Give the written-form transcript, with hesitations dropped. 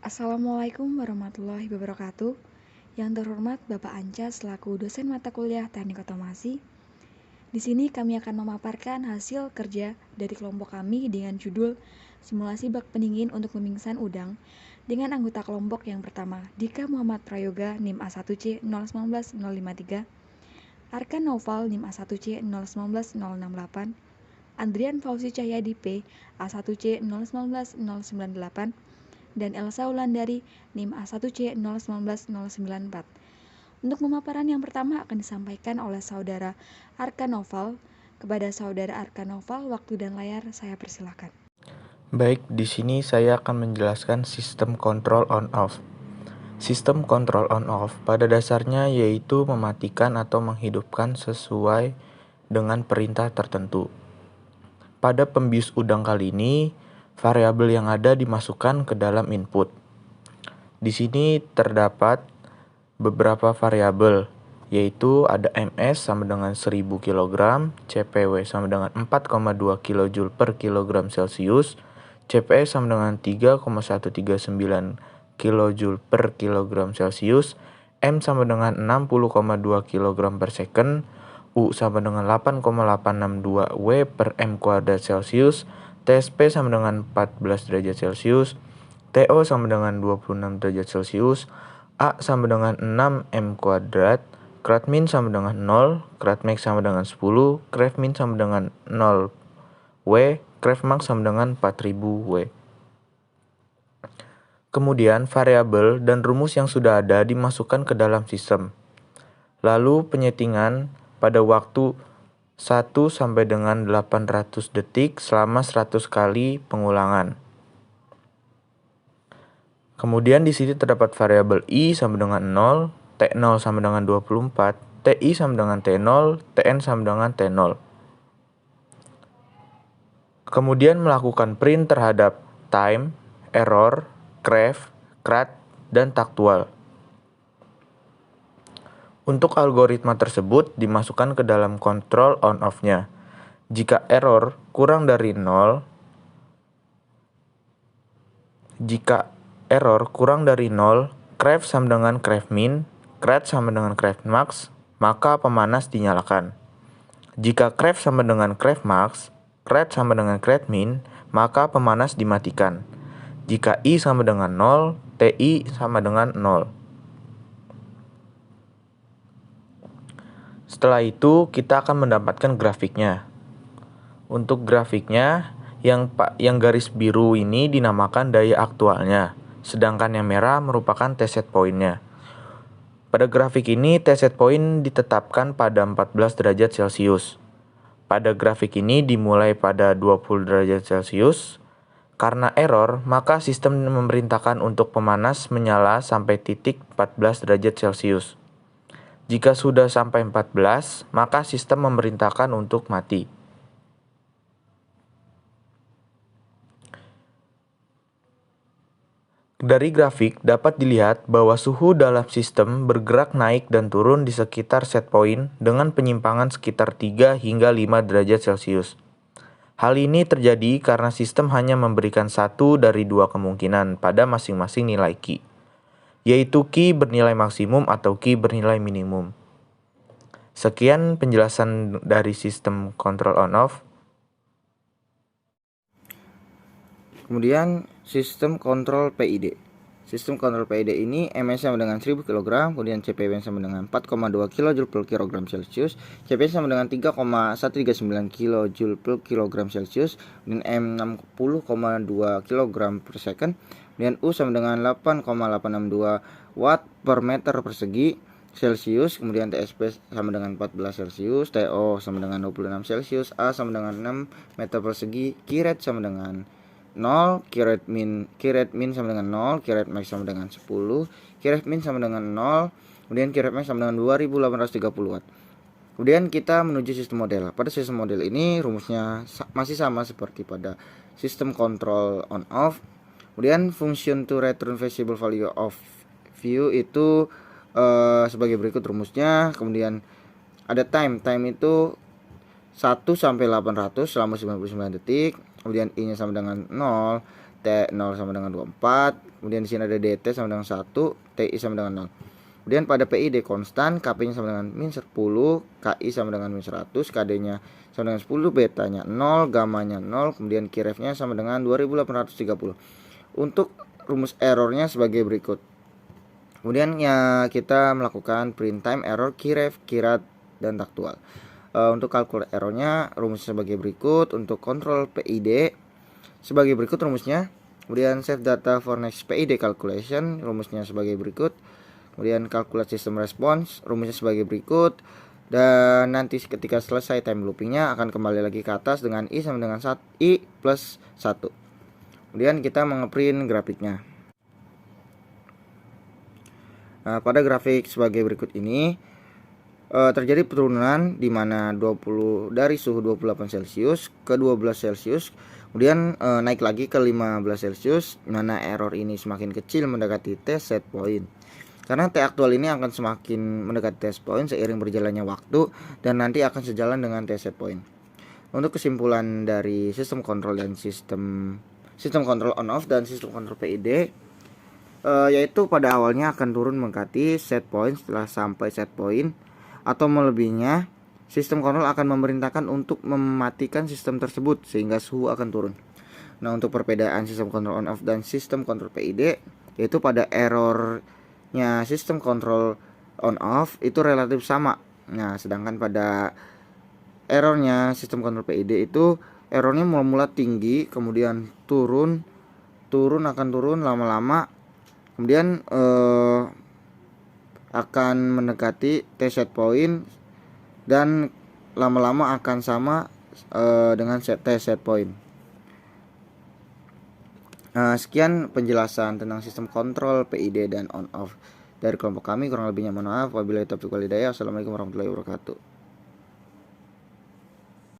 Assalamualaikum warahmatullahi wabarakatuh. Yang terhormat Bapak Anca selaku dosen mata kuliah Teknik Otomasi. Di sini kami akan memaparkan hasil kerja dari kelompok kami dengan judul Simulasi bak pendingin untuk pemingsan udang dengan anggota kelompok yang pertama Dika Muhammad Prayoga NIM A1C 019053, Arkan Noval NIM A1C 019068, Andrian Fauzi Cahyadi P A1C 019098, dan Elsa Wulandari NIM A1C 019094. Untuk pemaparan yang pertama akan disampaikan oleh Saudara Arkan Noval. Kepada Saudara Arkan Noval, waktu dan layar saya persilakan. Baik, di sini saya akan menjelaskan sistem kontrol on-off. Sistem kontrol on-off pada dasarnya yaitu mematikan atau menghidupkan sesuai dengan perintah tertentu. Pada pembius udang kali ini, variabel yang ada dimasukkan ke dalam input. Di sini terdapat beberapa variabel, yaitu ada MS sama dengan 1000 kg, CPW sama dengan 4,2 kJ per kilogram Celcius, CPE sama dengan 3,139 kJ per kilogram Celcius, M sama dengan 60,2 kg per second, U sama dengan 8,862 W per M kuadrat Celcius, TSP sama dengan 14 derajat Celcius, TO sama dengan 26 derajat Celcius, A sama dengan 6 M kuadrat, Kratmin sama dengan 0, Kratmax sama dengan 10, Kratmin sama dengan 0 W, Kratmax sama dengan 4000 W. Kemudian variabel dan rumus yang sudah ada dimasukkan ke dalam sistem. Lalu penyetingan pada waktu 1 sampai dengan 800 detik selama 100 kali pengulangan. Kemudian di sini terdapat variabel I sama dengan 0, T0 sama dengan 24, TI sama dengan T0, TN sama dengan T0. Kemudian melakukan print terhadap time, error, craft, crat, dan taktual. Untuk algoritma tersebut dimasukkan ke dalam kontrol on-off-nya. Jika error kurang dari 0, craft sama dengan craft min, crat sama dengan craft max, maka pemanas dinyalakan. Jika craft sama dengan craft max, crat sama dengan crat min, maka pemanas dimatikan. Jika I sama dengan 0, TI sama dengan 0. Setelah itu kita akan mendapatkan grafiknya. Untuk grafiknya, yang garis biru ini dinamakan daya aktualnya, sedangkan yang merah merupakan T-set point-nya. Pada grafik ini, T-set point ditetapkan pada 14 derajat Celcius. Pada grafik ini dimulai pada 20 derajat Celcius. Karena error, maka sistem memerintahkan untuk pemanas menyala sampai titik 14 derajat Celcius. Jika sudah sampai 14, maka sistem memerintahkan untuk mati. Dari grafik dapat dilihat bahwa suhu dalam sistem bergerak naik dan turun di sekitar set point dengan penyimpangan sekitar 3 hingga 5 derajat Celcius. Hal ini terjadi karena sistem hanya memberikan satu dari dua kemungkinan pada masing-masing nilai Q, yaitu Q bernilai maksimum atau Q bernilai minimum. Sekian penjelasan dari sistem kontrol on-off. Kemudian sistem kontrol PID. Sistem kontrol PID ini MS sama dengan 1000 kg, kemudian CPW sama dengan 4,2 kJ per kilogram Celcius, CP sama dengan 3,139 kJ per kilogram Celcius, dan M 60,2 kg per second, dan U sama dengan 8,862 watt per meter persegi Celcius, kemudian TSP sama dengan 14 Celcius, TO sama dengan 26 Celcius, A sama dengan 6 meter persegi, Q-rate sama dengan 0, Q-rate min sama dengan 0, Q-rate max sama dengan 10, Q-rate min sama dengan 0, kemudian Q-rate max sama dengan 2830 watt. Kemudian kita menuju sistem model. Pada sistem model ini rumusnya masih sama seperti pada sistem control on off. Kemudian function to return visible value of view itu sebagai berikut rumusnya. Kemudian ada time itu 1 sampai 800 selama 99 detik. Kemudian I-nya sama dengan 0, T0 sama dengan 24, kemudian di sini ada DT sama dengan 1, TI sama dengan 0. Kemudian pada PID konstan, KP-nya sama dengan min 10, KI sama dengan min 100, KD-nya sama dengan 10, betanya 0, gamanya 0, kemudian Kref-nya sama dengan 2830. Untuk rumus errornya sebagai berikut. Kemudian ya kita melakukan print time, error, Kref, Kirat, dan taktual. Untuk kalkulator errornya rumusnya sebagai berikut. Untuk kontrol PID sebagai berikut rumusnya. Kemudian save data for next PID calculation, rumusnya sebagai berikut. Kemudian calculate system response, rumusnya sebagai berikut. Dan nanti ketika selesai time loopingnya akan kembali lagi ke atas dengan I sama dengan I plus 1. Kemudian kita mengeprint grafiknya. Nah, pada grafik sebagai berikut ini terjadi penurunan di mana dari suhu 28 Celcius ke 12 Celcius, kemudian naik lagi ke 15 Celcius, mana error ini semakin kecil mendekati test set point. Karena T aktual ini akan semakin mendekati test point seiring berjalannya waktu dan nanti akan sejalan dengan test set point. Untuk kesimpulan dari sistem kontrol dan sistem kontrol on off dan sistem kontrol PID, yaitu pada awalnya akan turun mendekati set point. Setelah sampai set point atau melebihinya, sistem kontrol akan memerintahkan untuk mematikan sistem tersebut sehingga suhu akan turun. Nah, untuk perbedaan sistem kontrol on off dan sistem kontrol PID, yaitu pada errornya sistem kontrol on off itu relatif sama. Nah, sedangkan pada errornya sistem kontrol PID itu errornya mula-mula tinggi, kemudian turun akan turun lama-lama, kemudian akan mendekati test set point dan lama-lama akan sama dengan test set point. Sekian penjelasan tentang sistem kontrol PID dan on off dari kelompok kami. Kurang lebihnya mohon maaf. Wabillahi taufiq wal hidayah. Assalamualaikum warahmatullahi wabarakatuh.